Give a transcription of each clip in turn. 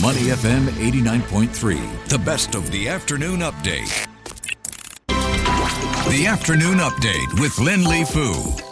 Money FM 89.3, the best of the afternoon update. The afternoon update with Lynlee Foo.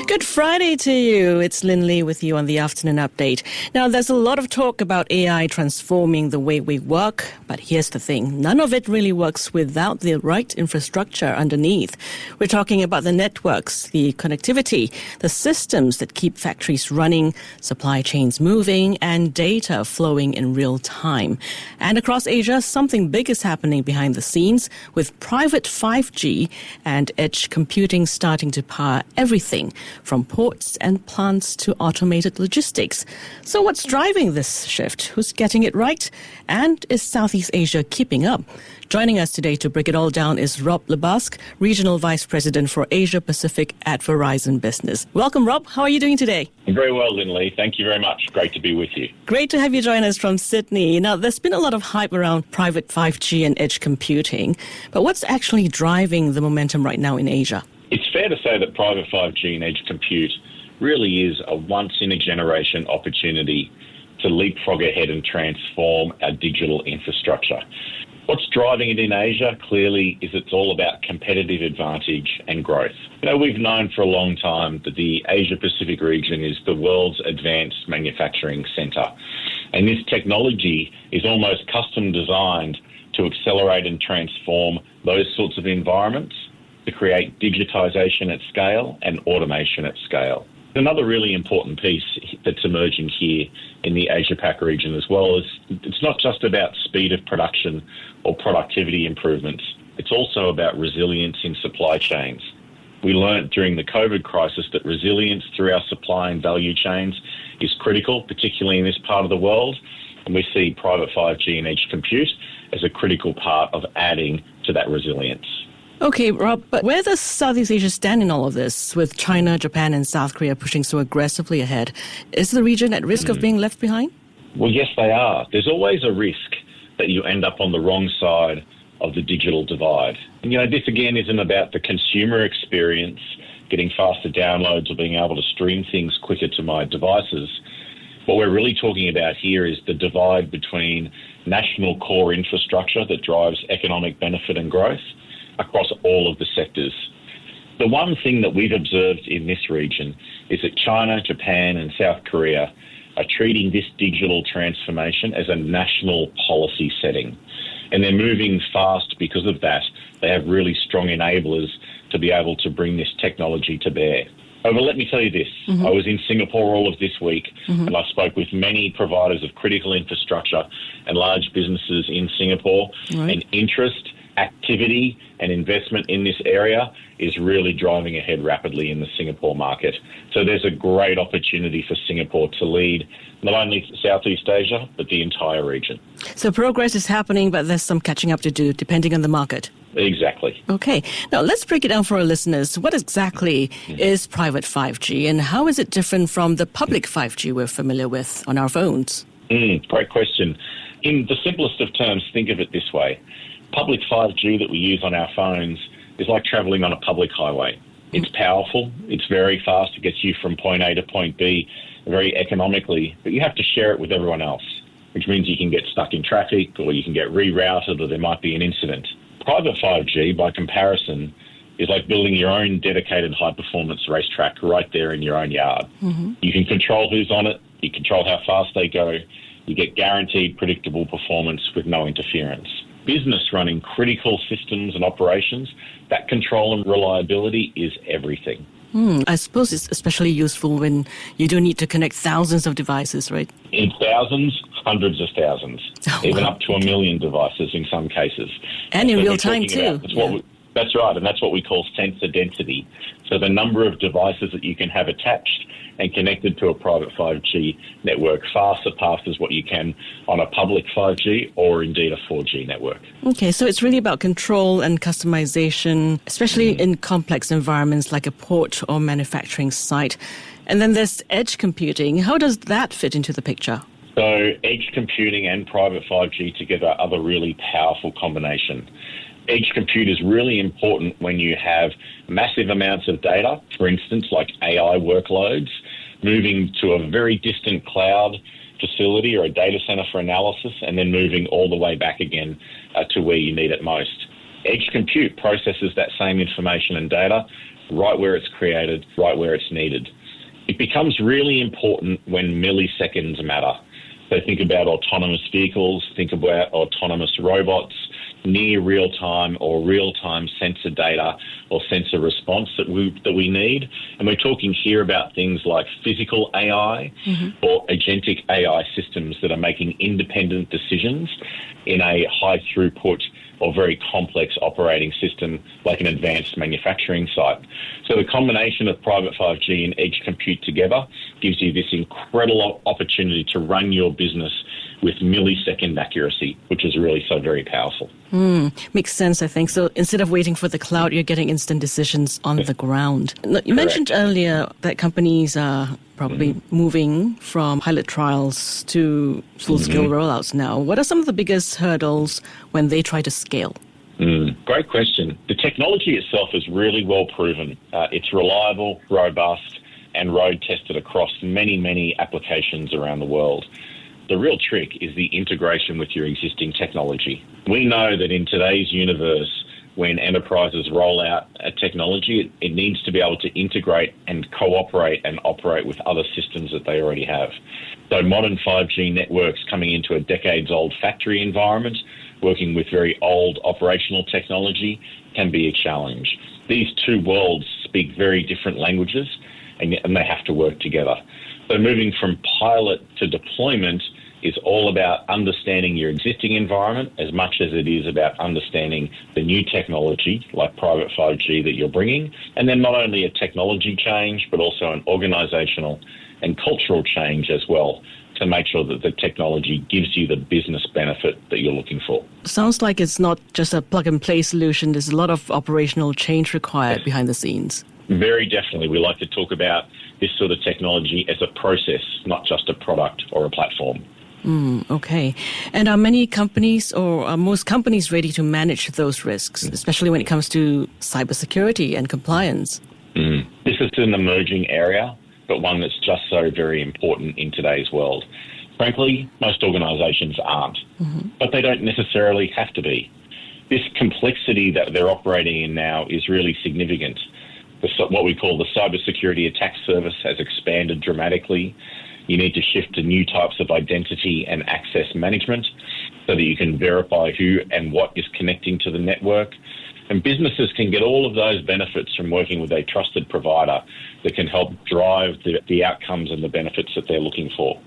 Good Friday to you. It's Lynlee with you on the afternoon update. Now, there's a lot of talk about AI transforming the way we work, but here's the thing. None of it really works without the right infrastructure underneath. We're talking about the networks, the connectivity, the systems that keep factories running, supply chains moving, and data flowing in real time. And across Asia, something big is happening behind the scenes with private 5G and edge computing starting to power everything from ports and plants to automated logistics. So what's driving this shift? Who's getting it right? And is Southeast Asia keeping up? Joining us today to break it all down is Rob Le Busque, Regional Vice President for Asia Pacific at Verizon Business. Welcome, Rob. How are you doing today? I'm very well, Lynlee. Thank you very much. Great to be with you. Great to have you join us from Sydney. Now, there's been a lot of hype around private 5G and edge computing, but what's actually driving the momentum right now in Asia? It's fair to say that private 5G and edge compute really is a once-in-a-generation opportunity to leapfrog ahead and transform our digital infrastructure. What's driving it in Asia, clearly, is it's all about competitive advantage and growth. We've known for a long time that the Asia-Pacific region is the world's advanced manufacturing centre. And this technology is almost custom designed to accelerate and transform those sorts of environments to create digitisation at scale and automation at scale. Another really important piece that's emerging here in the Asia-Pac region as well is it's not just about speed of production or productivity improvements. It's also about resilience in supply chains. We learnt during the COVID crisis that resilience through our supply and value chains is critical, particularly in this part of the world, and we see private 5G and edge compute as a critical part of adding to that resilience. Okay, Rob, but where does Southeast Asia stand in all of this, with China, Japan and South Korea pushing so aggressively ahead? Is the region at risk of being left behind? Well, yes, they are. There's always a risk that you end up on the wrong side of the digital divide. And, this again isn't about the consumer experience, getting faster downloads or being able to stream things quicker to my devices. What we're really talking about here is the divide between national core infrastructure that drives economic benefit and growth across all of the sectors. The one thing that we've observed in this region is that China, Japan and South Korea are treating this digital transformation as a national policy setting. And they're moving fast because of that. They have really strong enablers to be able to bring this technology to bear. However, let me tell you this. I was in Singapore all of this week and I spoke with many providers of critical infrastructure and large businesses in Singapore. And interest, activity and investment in this area is really driving ahead rapidly in the Singapore market. So there's a great opportunity for Singapore to lead not only Southeast Asia, but the entire region. So progress is happening, but there's some catching up to do depending on the market. Exactly. Okay. Now, let's break it down for our listeners. What exactly is private 5G and how is it different from the public 5G we're familiar with on our phones? Great question. In the simplest of terms, think of it this way. Public 5G that we use on our phones is like travelling on a public highway. It's powerful, it's very fast, it gets you from point A to point B very economically, but you have to share it with everyone else, which means you can get stuck in traffic or you can get rerouted or there might be an incident. Private 5G, by comparison, is like building your own dedicated high-performance racetrack right there in your own yard. You can control who's on it, you control how fast they go, you get guaranteed predictable performance with no interference. Business running critical systems and operations, that control and reliability is everything. I suppose it's especially useful when you do need to connect thousands of devices, right? In thousands, hundreds of thousands, even up to 1 million devices in some cases. And in real time too. That's right, and that's what we call sensor density. So the number of devices that you can have attached and connected to a private 5G network far surpasses what you can on a public 5G or indeed a 4G network. Okay, so it's really about control and customization, especially in complex environments like a port or manufacturing site. And then there's edge computing. How does that fit into the picture? So edge computing and private 5G together are the really powerful combination. Edge compute is really important when you have massive amounts of data, for instance, like AI workloads, moving to a very distant cloud facility or a data center for analysis, and then moving all the way back again to where you need it most. Edge compute processes that same information and data right where it's created, right where it's needed. It becomes really important when milliseconds matter. So think about autonomous vehicles, think about autonomous robots, near real-time or real-time sensor data or sensor response that we need. And we're talking here about things like physical AI or agentic AI systems that are making independent decisions in a high throughput or very complex operating system like an advanced manufacturing site. So the combination of private 5G and edge compute together gives you this incredible opportunity to run your business with millisecond accuracy, which is really so very powerful. Makes sense, I think. So instead of waiting for the cloud, you're getting instant decisions on the ground. You mentioned earlier that companies are probably moving from pilot trials to full-scale rollouts now. What are some of the biggest hurdles when they try to scale? Great question. The technology itself is really well proven. It's reliable, robust, and road tested across many, many applications around the world. The real trick is the integration with your existing technology. We know that in today's universe, when enterprises roll out a technology, it needs to be able to integrate and cooperate and operate with other systems that they already have. So modern 5G networks coming into a decades-old factory environment, working with very old operational technology, can be a challenge. These two worlds speak very different languages, and they have to work together. So moving from pilot to deployment is all about understanding your existing environment as much as it is about understanding the new technology like private 5G that you're bringing. And then not only a technology change, but also an organizational and cultural change as well to make sure that the technology gives you the business benefit that you're looking for. Sounds like it's not just a plug-and-play solution. There's a lot of operational change required behind the scenes. Very definitely. We like to talk about this sort of technology as a process, not just a product or a platform. Okay. And are many companies or are most companies ready to manage those risks, especially when it comes to cybersecurity and compliance? This is an emerging area, but one that's just so very important in today's world. Frankly, most organisations aren't, but they don't necessarily have to be. This complexity that they're operating in now is really significant. What we call the cybersecurity attack surface has expanded dramatically. You need to shift to new types of identity and access management so that you can verify who and what is connecting to the network. And businesses can get all of those benefits from working with a trusted provider that can help drive the outcomes and the benefits that they're looking for.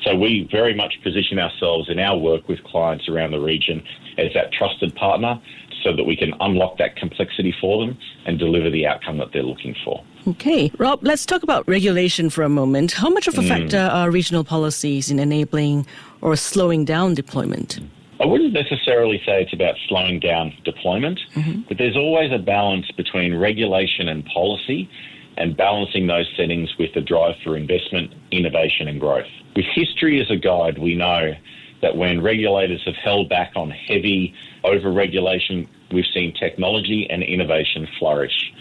So we very much position ourselves in our work with clients around the region as that trusted partner so that we can unlock that complexity for them and deliver the outcome that they're looking for. Okay. Rob, let's talk about regulation for a moment. How much of a factor are regional policies in enabling or slowing down deployment? I wouldn't necessarily say it's about slowing down deployment, but there's always a balance between regulation and policy and balancing those settings with the drive for investment, innovation and growth. With history as a guide, we know that when regulators have held back on heavy over-regulation, we've seen technology and innovation flourish.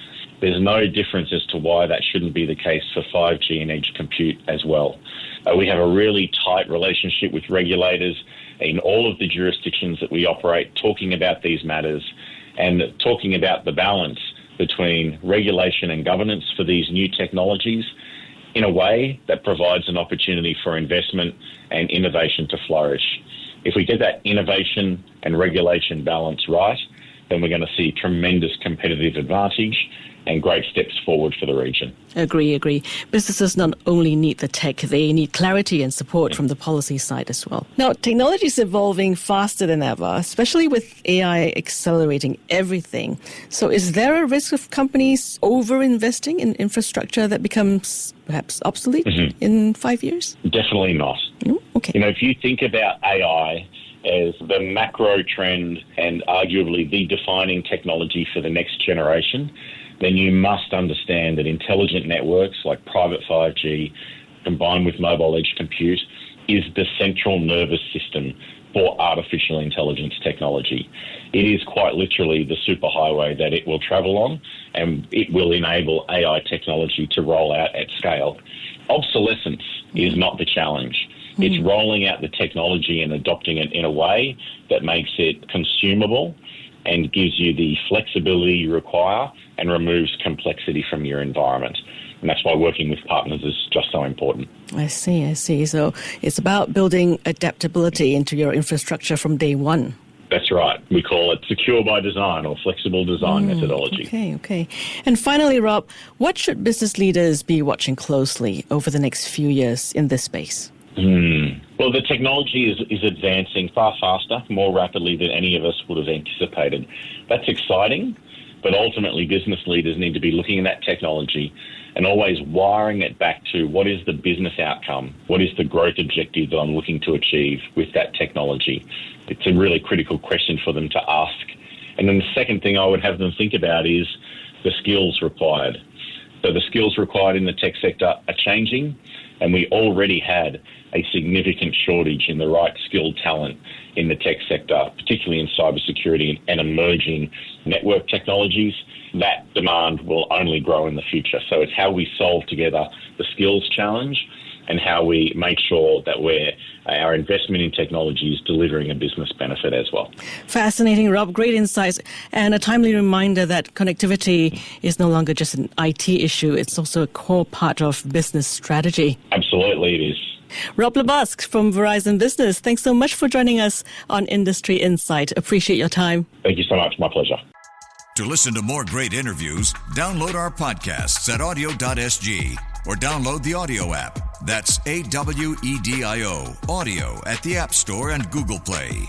There's no difference as to why that shouldn't be the case for 5G and edge compute as well. We have a really tight relationship with regulators in all of the jurisdictions that we operate, talking about these matters and talking about the balance between regulation and governance for these new technologies in a way that provides an opportunity for investment and innovation to flourish. If we get that innovation and regulation balance right, then we're going to see tremendous competitive advantage and great steps forward for the region. Agree. Businesses not only need the tech, they need clarity and support from the policy side as well. Now, technology is evolving faster than ever, especially with AI accelerating everything. So is there a risk of companies over-investing in infrastructure that becomes perhaps obsolete in 5 years? Definitely not. Okay. If you think about AI as the macro trend and arguably the defining technology for the next generation, then you must understand that intelligent networks like private 5G combined with mobile edge compute is the central nervous system for artificial intelligence technology. It is quite literally the superhighway that it will travel on, and it will enable AI technology to roll out at scale. Obsolescence is not the challenge. It's rolling out the technology and adopting it in a way that makes it consumable and gives you the flexibility you require and removes complexity from your environment. And that's why working with partners is just so important. I see. So it's about building adaptability into your infrastructure from day one. That's right. We call it secure by design or flexible design methodology. Okay. And finally, Rob, what should business leaders be watching closely over the next few years in this space? Well, the technology is advancing far faster, more rapidly than any of us would have anticipated. That's exciting, but ultimately business leaders need to be looking at that technology and always wiring it back to what is the business outcome, what is the growth objective that I'm looking to achieve with that technology. It's a really critical question for them to ask. And then the second thing I would have them think about is the skills required. So the skills required in the tech sector are changing, and we already had a significant shortage in the right skilled talent in the tech sector, particularly in cybersecurity and emerging network technologies. That demand will only grow in the future. So it's how we solve together the skills challenge and how we make sure that our investment in technology is delivering a business benefit as well. Fascinating, Rob. Great insights. And a timely reminder that connectivity is no longer just an IT issue. It's also a core part of business strategy. Absolutely it is. Rob Le Busque from Verizon Business, thanks so much for joining us on Industry Insight. Appreciate your time. Thank you so much. My pleasure. To listen to more great interviews, download our podcasts at audio.sg or download the audio app. That's AWEDIO, audio at the App Store and Google Play.